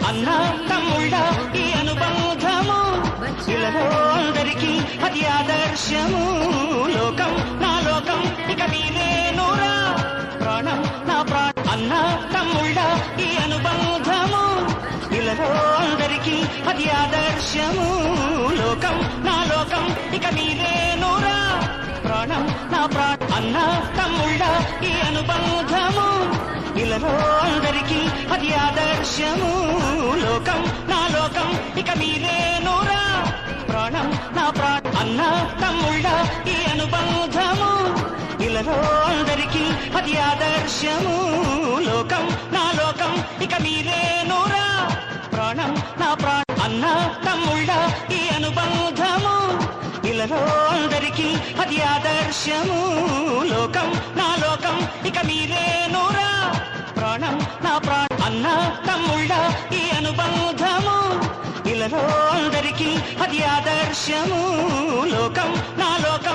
అన్న తమ్ముళ్ళ ఈ అనుబంధము ఇలలో అందరికీ అది ఆదర్శము. లోకం నా లోకం ఇక మీరేనురా ప్రాణం నా ప్రాణం. అన్న తమ్ముళ్ళ ఈ అనుబంధము ఇలలో అందరికీ అది ఆదర్శము. లోకం నా లోకం ఇక మీరేనురా ప్రాణం నా ప్రాణం. అన్న తమ్ముళ్ళ ఈ అనుబంధము ఇలలో అందరికీ అది ఆదర్శము. లోకం నా లోకం ఇక మీరేనురా ప్రాణం నా ప్రాణం. అన్న తమ్ముళ్ళ ఈ అనుబంధము ఇలలో అందరికీ అది ఆదర్శము. లోకం నా లోకం ఇక మీరేనురా ప్రాణం నా ప్రాణం. అన్న తమ్ముళ్ళ ఈ అనుబంధము ఇలలో అందరికీ అది ఆదర్శము. లోకం నా లోకం ఇక మీరేనురా ప్రాణం నా ప్రాణం. అన్న తమ్ముళ్ళ ఈ అనుబంధము ఇలలో అందరికీ అది ఆదర్శము. లోకం నా